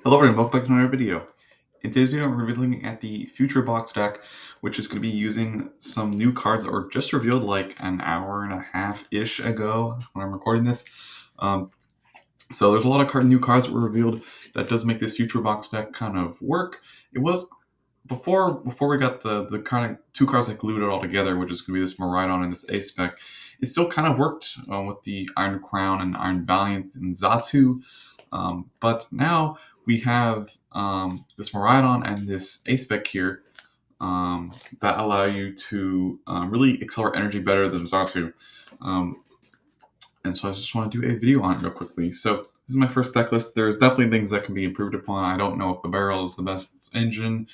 Hello everyone, welcome back to another video. In today's video, we're going to be looking at the Future Box deck, which is going to be using some new cards that were just revealed like an hour and a half-ish ago when I'm recording this. So there's a lot of new cards that were revealed that does make this Future Box deck kind of work. It was before we got the kind of two cards that glued it all together, which is going to be this Miraidon and this SPEC. It still kind of worked with the Iron Crown and Iron Valiant and Xatu. But now we have this Miraidon and this SPEC here that allow you to really accelerate energy better than Xatu. And so I just want to do a video on it real quickly. So this is my first deck list. There's definitely things that can be improved upon. I don't know if the barrel is the best engine.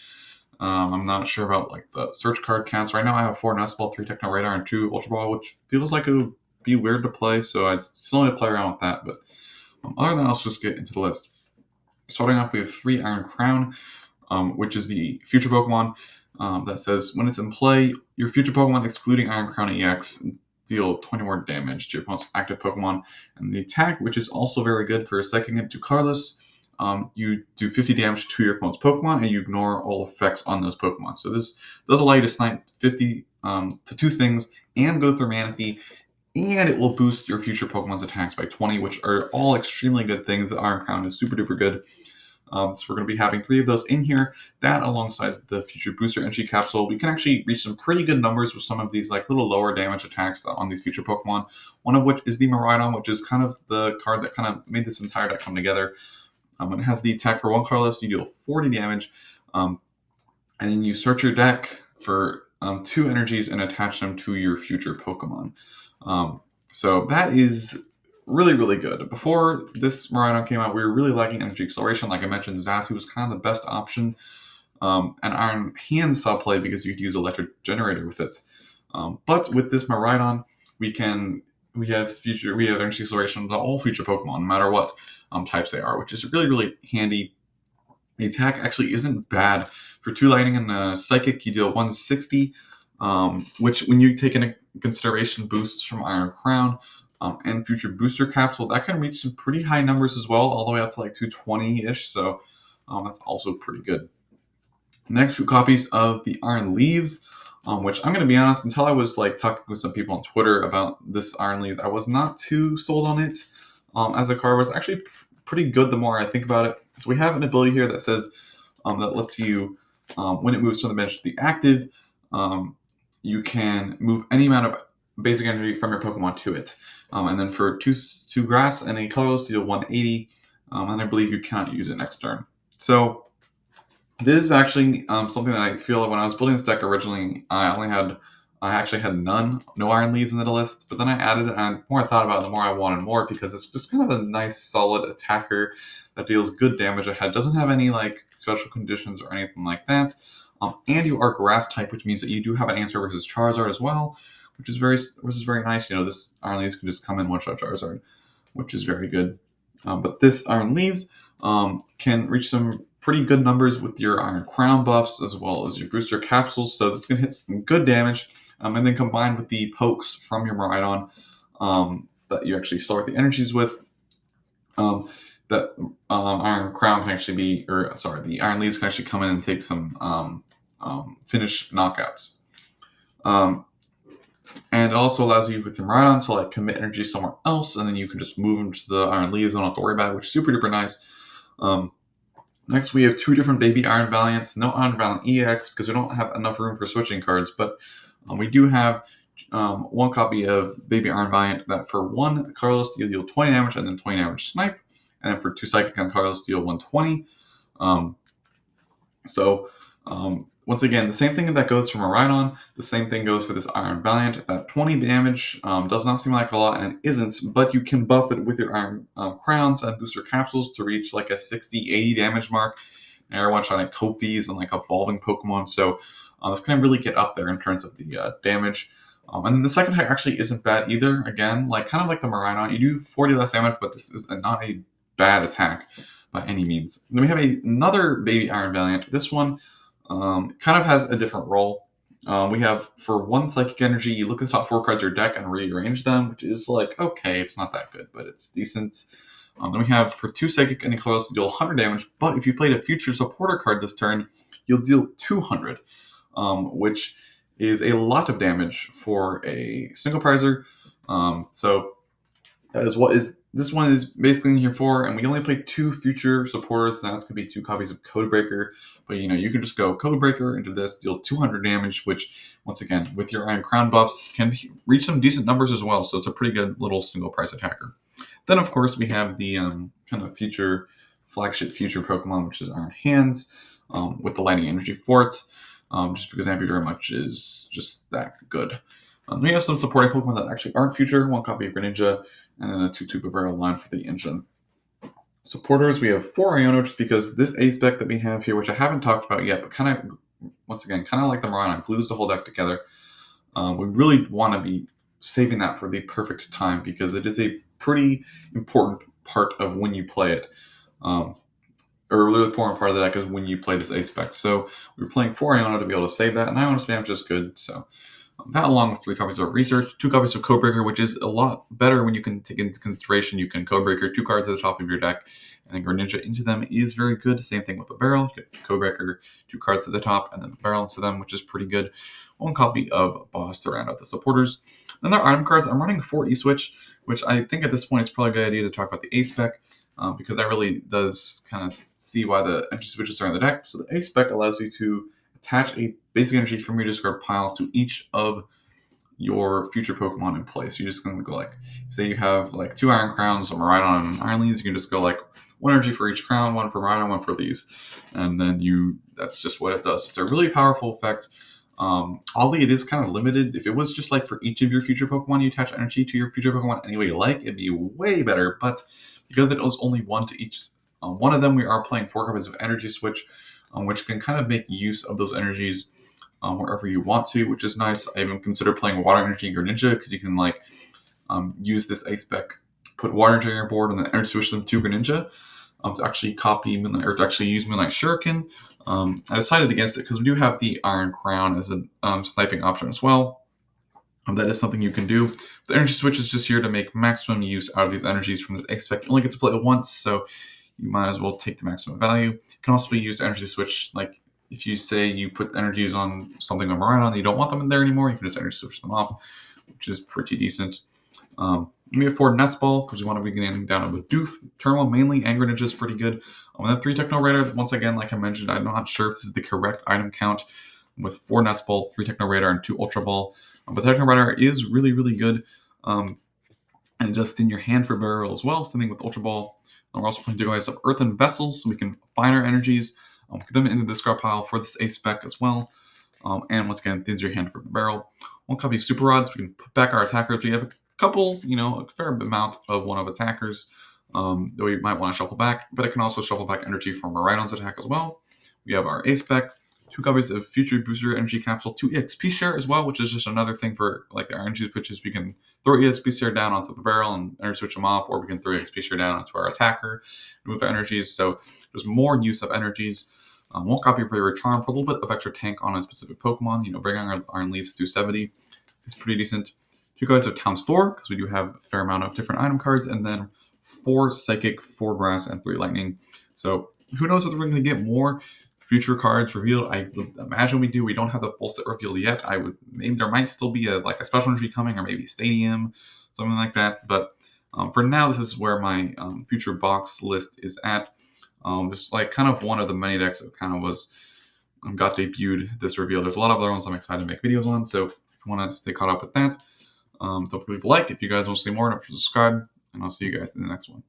I'm not sure about like the search card counts. Right now I have 4 Nestball, 3 Techno Radar, and 2 Ultra Ball, which feels like it would be weird to play. So I still need to play around with that. But other than that, let's just get into the list. Starting off, we have 3 Iron Crown, which is the future Pokemon that says when it's in play, your future Pokemon excluding Iron Crown EX deal 20 more damage to your opponent's active Pokemon. And the attack, which is also very good for Psychic into Carlos, you do 50 damage to your opponent's Pokemon and you ignore all effects on those Pokemon. So this does allow you to snipe 50 to 2 things and go through Manaphy, and it will boost your future Pokemon's attacks by 20, which are all extremely good things. The Iron Crown is super duper good. So we're going to be having 3 of those in here. That alongside the future booster energy capsule, we can actually reach some pretty good numbers with some of these like little lower damage attacks on these future Pokemon. One of which is the Miraidon, which is kind of the card that kind of made this entire deck come together. It has the attack for 1 Carlos, you deal 40 damage, and then you search your deck for 2 energies and attach them to your future Pokemon. So that is really, really good. Before this Miraidon came out, we were really lacking energy acceleration. Like I mentioned, Xatu was kind of the best option. And Iron Hand saw play because you could use Electric Generator with it. But with this Miraidon, we have energy acceleration to all future Pokemon, no matter what types they are, which is really, really handy. The attack actually isn't bad. For 2 lightning and psychic, you deal 160, which when you take into consideration boosts from Iron Crown and future booster capsule, that can reach some pretty high numbers as well, all the way up to like 220-ish, so that's also pretty good. Next, 2 copies of the Iron Leaves, which I'm going to be honest, until I was like talking with some people on Twitter about this Iron Leaves, I was not too sold on it as a card, but it's actually pretty good the more I think about it. So we have an ability here that says that lets you, when it moves from the bench to the active, you can move any amount of basic energy from your Pokemon to it. And then for 2 grass and a colorless, you deal 180, and I believe you cannot use it next turn. So this is actually something that I feel like when I was building this deck originally, I actually had no Iron Leaves in the list, but then I added it, and the more I thought about it, the more I wanted more, because it's just kind of a nice, solid attacker that deals good damage ahead. Doesn't have any like special conditions or anything like that. And you are Grass type, which means that you do have an answer versus Charizard as well, which is very nice. You know, this Iron Leaves can just come in one-shot Charizard, which is very good. But this Iron Leaves can reach some pretty good numbers with your Iron Crown buffs as well as your booster capsules, so this can hit some good damage. And then combined with the pokes from your Miraidon that you actually start the energies with, Iron Crown can actually the Iron Leaves can actually come in and take some finish knockouts. And it also allows you with your Miraidon to like commit energy somewhere else, and then you can just move them to the Iron Leaves and don't have to worry about it, which is super duper nice. Next, we have 2 different Baby Iron Valiants. No Iron Valiant EX because we don't have enough room for switching cards, but we do have 1 copy of Baby Iron Valiant that for 1 Carlos, you'll deal 20 damage and then 20 damage snipe, and then for 2 Psychic on Carlos, deal 120. Once again, the same thing that goes for Miraidon, the same thing goes for this Iron Valiant. That 20 damage does not seem like a lot, and it isn't, but you can buff it with your Iron Crowns and Booster Capsules to reach like a 60, 80 damage mark. And everyone trying like Kofi's and like evolving Pokemon, so this can really get up there in terms of the damage. And then the second attack actually isn't bad either. Again, like kind of like the Miraidon, you do 40 less damage, but this is not a bad attack by any means. And then we have another Baby Iron Valiant. This one kind of has a different role. We have for 1 Psychic Energy, you look at the top 4 cards of your deck and rearrange them, which is like, okay, it's not that good, but it's decent. Then we have for 2 Psychic, any colorless, deal 100 damage, but if you played a future supporter card this turn, you'll deal 200, which is a lot of damage for a single prizer. So that is what this one is basically in here for, and we only play 2 future supporters, and that's going to be 2 copies of Codebreaker. But you can just go Codebreaker into this, deal 200 damage, which, once again, with your Iron Crown buffs, can reach some decent numbers as well, so it's a pretty good little single price attacker. Then, of course, we have the kind of flagship future Pokemon, which is Iron Hands, with the Lightning Energy Fort, just because Ampy very much is just that good. We have some supporting Pokemon that actually aren't future, 1 copy of Greninja, and then a 2 Barrel line for the engine. Supporters, we have 4 Iono, just because this A-Spec that we have here, which I haven't talked about yet, but kind of like the Miraidon, glues the whole deck together. We really want to be saving that for the perfect time, because it is a pretty important part of when you play it. Or a really important part of the deck is when you play this A-Spec. So we're playing 4 Iono to be able to save that, and Iono spam is just good, so... that along with 3 copies of Research, 2 copies of Codebreaker, which is a lot better when you can take into consideration you can Codebreaker 2 cards at the top of your deck and then Greninja into them is very good. Same thing with the Barrel. You get Codebreaker 2 cards at the top and then the Barrel into them, which is pretty good. 1 copy of Boss to round out the supporters. Then there are item cards. I'm running 4 E-Switch, which I think at this point it's probably a good idea to talk about the A-Spec, because that really does kind of see why the energy switches are in the deck. So the A-Spec allows you to attach a basic energy from your discard pile to each of your future Pokemon in play. So you're just going to go say you have 2 Iron Crowns, a Miraidon, and Iron Leaves, you can just go 1 energy for each crown, 1 for Miraidon, 1 for these. And then that's just what it does. It's a really powerful effect. Oddly, it is kind of limited. If it was just for each of your future Pokemon, you attach energy to your future Pokemon any way you like, it'd be way better. But because it was only 1 to each one of them, we are playing 4 copies of Energy Switch, which can kind of make use of those energies wherever you want to, which is nice. I even consider playing Water Energy and Greninja, because you can use this A-Spec, put Water Energy on your board, and then Energy Switch them to Greninja to actually copy Moonlight, or to actually use Moonlight Shuriken. I decided against it because we do have the Iron Crown as a sniping option as well. That is something you can do. The Energy Switch is just here to make maximum use out of these energies from the A-Spec. You only get to play it once, so you might as well take the maximum value. It can also be used to Energy Switch, if you say you put energies on something on Miraidon and you don't want them in there anymore, you can just energy switch them off, which is pretty decent. We have 4 Nest Ball, because we want to be getting down to Bidoof. Turmo mainly, and Greninja is pretty good. And then 3 Techno Radar, once again, like I mentioned, I'm not sure if this is the correct item count, with 4 Nest Ball, 3 Techno Radar, and 2 Ultra Ball. But Techno Radar is really, really good. And it does thin your hand for Barrel as well, same thing with Ultra Ball. And we're also playing 2 guys of Earthen Vessels, so we can find our energies, put them into the discard pile for this A-Spec as well. And once again, thins your hand for the Barrel. 1 copy of Super Rods, we can put back our attackers. We have a couple, a fair amount of one of attackers that we might want to shuffle back, but it can also shuffle back energy from Miraidon's attack as well. We have our A-Spec, 2 copies of Future Booster Energy Capsule, 2 EXP Share as well, which is just another thing for the energy switches. We can throw EXP Share down onto the Barrel and energy switch them off, or we can throw EXP Share down onto our attacker and move our energies. So there's more use of energies. 1 copy of Favorite Charm for a little bit of extra tank on a specific Pokemon. Bringing our Iron Leaves to 270 is pretty decent. 2 copies of Town Store, because we do have a fair amount of different item cards, and then 4 Psychic, 4 Grass, and 3 Lightning. So who knows if we're going to get more future cards revealed. I would imagine we do. We don't have the full set revealed yet. Maybe there might still be a special energy coming, or maybe a Stadium, something like that. But for now, this is where my future box list is at. Just kind of one of the many decks that kind of got debuted this reveal. There's a lot of other ones I'm excited to make videos on, so if you want to stay caught up with that, don't forget to leave a like. If you guys want to see more, don't forget to subscribe, and I'll see you guys in the next one.